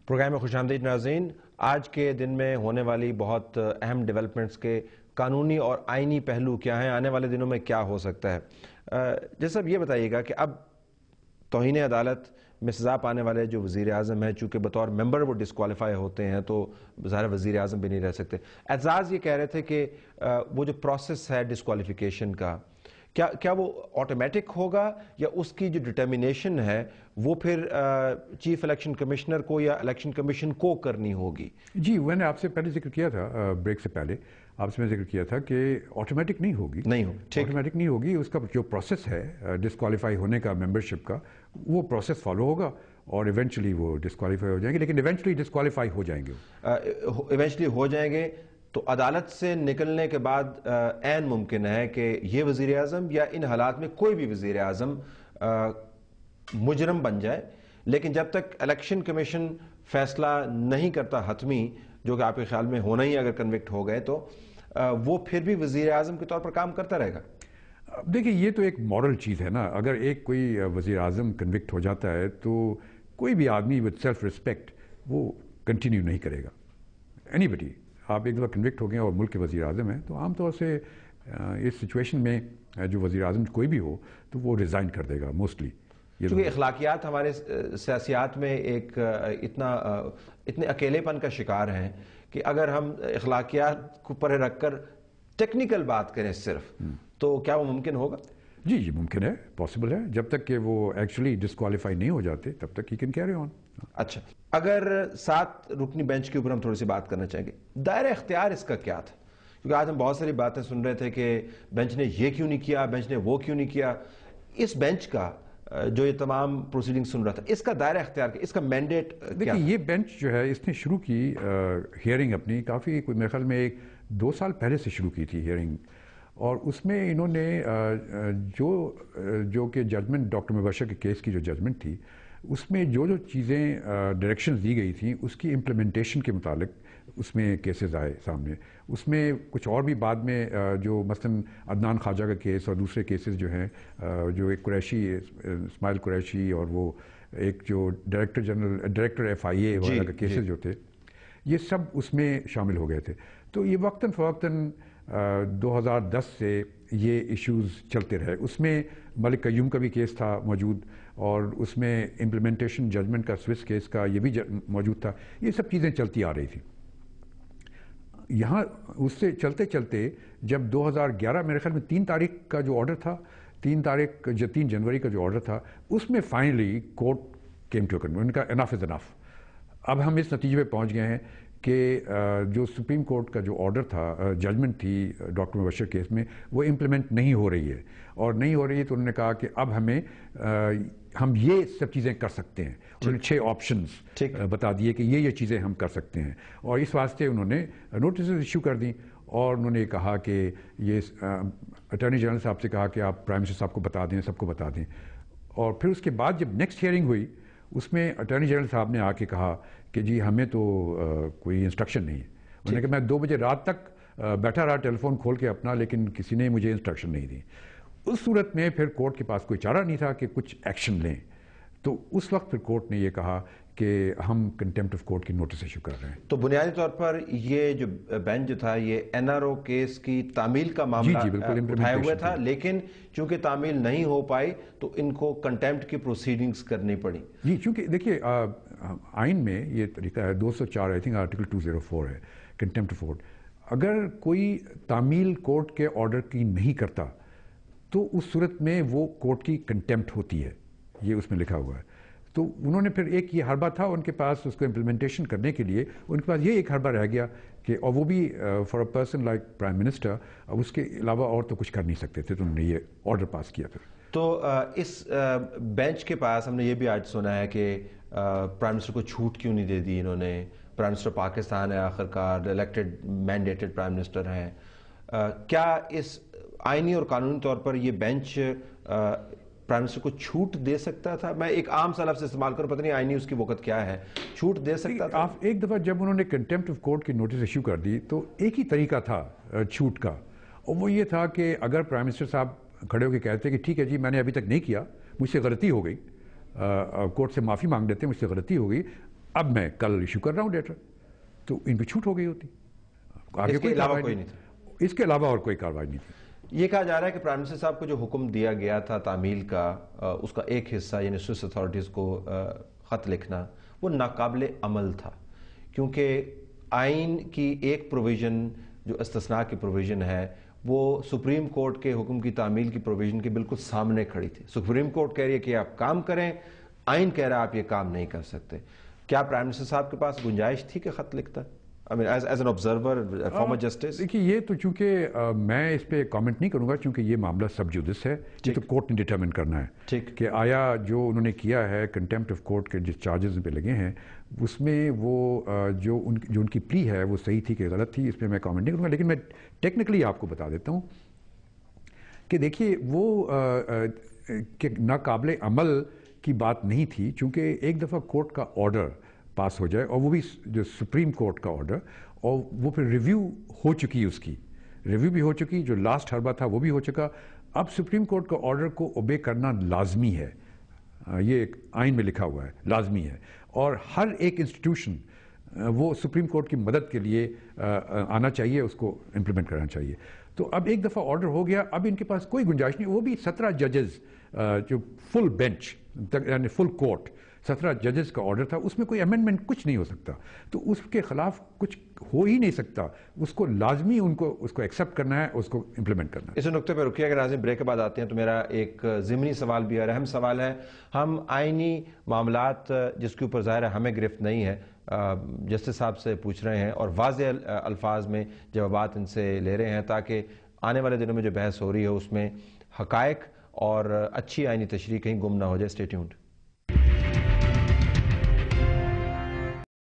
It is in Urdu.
پروگرام میں خوش آمدید ناظرین. آج کے دن میں ہونے والی بہت اہم ڈیولپمنٹس کے قانونی اور آئینی پہلو کیا ہیں, آنے والے دنوں میں کیا ہو سکتا ہے. جیسا یہ بتائیے گا کہ اب توہین عدالت میں سزا پانے والے جو وزیر اعظم ہیں, چونکہ بطور ممبر وہ ڈسکوالیفائی ہوتے ہیں تو ظاہر وزیر اعظم بھی نہیں رہ سکتے. اعزاز یہ کہہ رہے تھے کہ وہ جو پروسیس ہے ڈسکوالیفیکیشن کا, کیا وہ آٹومیٹک ہوگا یا اس کی جو ڈٹرمینیشن ہے وہ پھر چیف الیکشن کمشنر کو یا الیکشن کمیشن کو کرنی ہوگی؟ جی, میں نے آپ سے پہلے ذکر کیا تھا, بریک سے پہلے آپ سے میں ذکر کیا تھا کہ آٹومیٹک نہیں ہوگی. آٹومیٹک نہیں ہوگی. اس کا جو پروسیس ہے ڈسکوالیفائی ہونے کا ممبرشپ کا, وہ پروسیس فالو ہوگا اور ایونچولی وہ ڈسکوالیفائی ہو جائیں گے. لیکن ایونچولی ڈسکوالیفائی ہو جائیں گے, ایونچولی ہو جائیں گے. تو عدالت سے نکلنے کے بعد عین ممکن ہے کہ یہ وزیر اعظم یا ان حالات میں کوئی بھی وزیر اعظم مجرم بن جائے, لیکن جب تک الیکشن کمیشن فیصلہ نہیں کرتا حتمی, جو کہ آپ کے خیال میں ہونا ہی اگر کنوکٹ ہو گئے, تو وہ پھر بھی وزیر اعظم کے طور پر کام کرتا رہے گا. دیکھیں, یہ تو ایک مورل چیز ہے نا. اگر ایک کوئی وزیر اعظم کنوکٹ ہو جاتا ہے تو کوئی بھی آدمی وتھ سیلف رسپیکٹ وہ کنٹینیو نہیں کرے گا. اینی بڈی, آپ ایک دفعہ کنوکٹ ہو گئے اور ملک کے وزیر اعظم ہیں تو عام طور سے اس سچویشن میں جو وزیر اعظم کوئی بھی ہو تو وہ ریزائن کر دے گا موسٹلی. کیونکہ اخلاقیات ہمارے سیاسیات میں ایک اتنے اکیلے پن کا شکار ہیں کہ اگر ہم اخلاقیات کو پرے رکھ کر ٹیکنیکل بات کریں صرف, تو کیا وہ ممکن ہوگا؟ جی ممکن ہے, پاسبل ہے. جب تک کہ وہ ایکچولی ڈسکوالیفائی نہیں ہو جاتے تب تک ہی کین کیری آن. اچھا, اگر 7 رکنی بینچ کے اوپر ہم تھوڑی سی بات کرنا چاہیں گے, دائرہ اختیار اس کا کیا تھا؟ کیونکہ آج ہم بہت ساری باتیں سن رہے تھے کہ بینچ نے یہ کیوں نہیں کیا, بینچ نے وہ کیوں نہیں کیا. اس بینچ کا جو یہ تمام پروسیڈنگ سن رہا تھا, اس کا دائرہ اختیار کیا, اس کا مینڈیٹ کیا؟ دیکھیں, یہ بینچ جو ہے اس نے شروع کی ہیئرنگ اپنی کافی, میرے خیال میں 2 سال پہلے سے شروع کی تھی ہیئرنگ, اور اس میں انہوں نے جو کہ ججمنٹ ڈاکٹر مبشر کے کیس کی جو ججمنٹ تھی, اس میں جو چیزیں ڈائریکشنز دی گئی تھیں اس کی امپلیمنٹیشن کے متعلق اس میں کیسز آئے سامنے. اس میں کچھ اور بھی بعد میں جو مثلاً عدنان خواجہ کا کیس اور دوسرے کیسز جو ہیں, جو ایک قریشی اسماعیل قریشی اور وہ ایک جو ڈائریکٹر FIA وغیرہ کا کیسز جو تھے, یہ سب اس میں شامل ہو گئے تھے. تو یہ وقتاً فوقتاً 2010 سے یہ ایشوز چلتے رہے. اس میں ملک قیوم کا بھی کیس تھا موجود, اور اس میں امپلیمنٹیشن ججمنٹ کا سوئس کیس کا یہ بھی موجود تھا. یہ سب چیزیں چلتی آ رہی تھیں. یہاں اس سے چلتے چلتے جب 2011 میرے خیال میں 3 تاریخ کا جو آرڈر تھا, 3 جنوری کا جو آرڈر تھا, اس میں finally court came to conclusion, ان کا انف از انف. اب ہم اس نتیجے پہ پہنچ گئے ہیں کہ جو سپریم کورٹ کا جو آرڈر تھا, ججمنٹ تھی ڈاکٹر مبشر کیس میں, وہ امپلیمنٹ نہیں ہو رہی ہے. اور نہیں ہو رہی ہے تو انہوں نے کہا کہ اب ہم یہ سب چیزیں کر سکتے ہیں. انہوں نے 6 آپشنز بتا دیے کہ یہ چیزیں ہم کر سکتے ہیں, اور اس واسطے انہوں نے نوٹسز ایشو کر دیں. اور انہوں نے کہا کہ یہ اٹارنی جنرل صاحب سے کہا کہ آپ پرائم منسٹر صاحب کو بتا دیں, سب کو بتا دیں. اور پھر اس کے بعد جب نیکسٹ ہیئرنگ ہوئی, اس میں اٹارنی جنرل صاحب نے آ کے کہا کہ جی ہمیں تو کوئی انسٹرکشن نہیں ہے. انہوں نے کہا میں 2 بجے رات تک بیٹھا رہا ٹیلی فون کھول کے اپنا, لیکن کسی نے مجھے انسٹرکشن نہیں دی. اس صورت میں پھر کورٹ کے پاس کوئی چارہ نہیں تھا کہ کچھ ایکشن لیں. تو اس وقت پھر کورٹ نے یہ کہا کہ ہم کنٹیمپٹ آف کورٹ کی نوٹس ایشو کر رہے ہیں. تو بنیادی طور پر یہ جو بینچ جو تھا یہ NRO کیس کی تعمیل کا معاملہ اٹھایا ہوا تھا, لیکن چونکہ تعمیل نہیں ہو پائی تو ان کو کنٹیمپٹ کی پروسیڈنگز کرنی پڑی. جی, چونکہ دیکھیے آئین میں یہ طریقہ ہے, 204 آئی تھنک آرٹیکل 204 ہے کنٹیمپٹ آف کورٹ. اگر کوئی تعمیل کورٹ کے آرڈر کی نہیں کرتا تو اس صورت میں وہ کورٹ کی کنٹیمپٹ ہوتی ہے, یہ اس میں لکھا ہوا ہے. تو انہوں نے پھر ایک یہ حربہ تھا ان کے پاس, اس کو امپلیمنٹیشن کرنے کے لیے ان کے پاس یہ ایک حربہ رہ گیا کہ, اور وہ بھی for a person like prime minister, اب اس کے علاوہ اور تو کچھ کر نہیں سکتے تھے, تو انہوں نے یہ آرڈر پاس کیا. پھر تو اس بینچ کے پاس ہم نے یہ بھی آج سنا ہے کہ پرائم منسٹر کو چھوٹ کیوں نہیں دے دی انہوں نے. پرائم منسٹر پاکستان ہے آخرکار, الیکٹڈ مینڈیٹڈ پرائم منسٹر ہیں. کیا اس آئینی اور قانونی طور پر یہ بینچ پرائم منسٹر کو چھوٹ دے سکتا تھا؟ میں ایک عام سا لفظ استعمال کروں, پتہ نہیں آئینی اس کی وقت کیا ہے, چھوٹ دے سکتا تھا؟ آپ ایک دفعہ جب انہوں نے کنٹیمپٹ آف کورٹ کی نوٹس ایشو کر دی تو ایک ہی طریقہ تھا چھوٹ کا, اور وہ یہ تھا کہ اگر پرائم منسٹر صاحب کھڑے ہو کے کہتے کہ ٹھیک ہے جی میں نے ابھی تک نہیں کیا, مجھ سے غلطی ہو گئی, کورٹ سے معافی مانگ لیتے, مجھ سے غلطی ہو گئی, اب میں کل ایشو کر رہا ہوں لیٹر، تو ان کی چھوٹ ہو گئی ہوتی، آگے اس کے کوئی علاوہ کارروائی کوئی نہیں نہیں تھی، اس کے علاوہ اور کوئی کارروائی نہیں تھی۔ یہ کہا جا رہا ہے کہ پرائم منسٹر صاحب کو جو حکم دیا گیا تھا تعمیل کا، اس کا ایک حصہ یعنی سوئس اتھارٹیز کو خط لکھنا، وہ ناقابل عمل تھا، کیونکہ آئین کی ایک پروویژن جو استثناء کی پروویژن ہے وہ سپریم کورٹ کے حکم کی تعمیل کی پروویژن کے بالکل سامنے کھڑی تھی۔ سپریم کورٹ کہہ رہی ہے کہ آپ کام کریں، آئین کہہ رہا ہے آپ یہ کام نہیں کر سکتے۔ کیا پرائم منسٹر صاحب کے پاس گنجائش تھی کہ خط لکھتا؟ As an observer former justice? دیکھیے یہ تو چونکہ میں اس پہ کامنٹ نہیں کروں گا، چونکہ یہ معاملہ سب جوڈس ہے، یہ تو کورٹ نے ڈٹرمن کرنا ہے ٹھیک۔ کہ آیا جو انہوں نے کیا ہے کنٹیمپٹ آف کورٹ کے جس چارجز پہ لگے ہیں اس میں وہ جو ان کی پلی ہے وہ صحیح تھی کہ غلط تھی، اس پہ میں کامنٹ نہیں کروں گا، لیکن میں ٹیکنیکلی آپ کو بتا دیتا ہوں کہ دیکھیے وہ کہ ناقابل عمل کی بات نہیں تھی، چونکہ ایک دفعہ کورٹ کا آرڈر پاس ہو جائے اور وہ بھی جو سپریم کورٹ کا آرڈر، اور وہ پھر ریویو ہو چکی، اس کی ریویو بھی ہو چکی، جو لاسٹ حربہ تھا وہ بھی ہو چکا، اب سپریم کورٹ کا آرڈر کو اوبے کرنا لازمی ہے، یہ ایک آئین میں لکھا ہوا ہے، لازمی ہے، اور ہر ایک انسٹیٹیوشن وہ سپریم کورٹ کی مدد کے لیے آنا چاہیے، اس کو امپلیمنٹ کرنا چاہیے۔ تو اب ایک دفعہ آرڈر ہو گیا، اب ان کے پاس کوئی گنجائش نہیں، وہ بھی 17 ججز جو فل بینچ یعنی فل کورٹ 17 ججز کا آرڈر تھا، اس میں کوئی امینڈمنٹ کچھ نہیں ہو سکتا، تو اس کے خلاف کچھ ہو ہی نہیں سکتا، اس کو لازمی ان کو اس کو ایکسیپٹ کرنا ہے، اس کو امپلیمنٹ کرنا ہے۔ اس نقطے پہ رکیے، اگر ناظرین بریک کے بعد آتے ہیں تو میرا ایک ضمنی سوال بھی اور اہم سوال ہے۔ ہم آئینی معاملات جس کے اوپر ظاہر ہے ہمیں گرفت نہیں ہے، جسٹس صاحب سے پوچھ رہے ہیں اور واضح الفاظ میں جوابات ان سے لے رہے ہیں تاکہ آنے والے دنوں میں جو بحث ہو رہی ہے اس میں حقائق اور اچھی آئینی تشریح کہیں گم نہ ہو جائے۔ Stay tuned.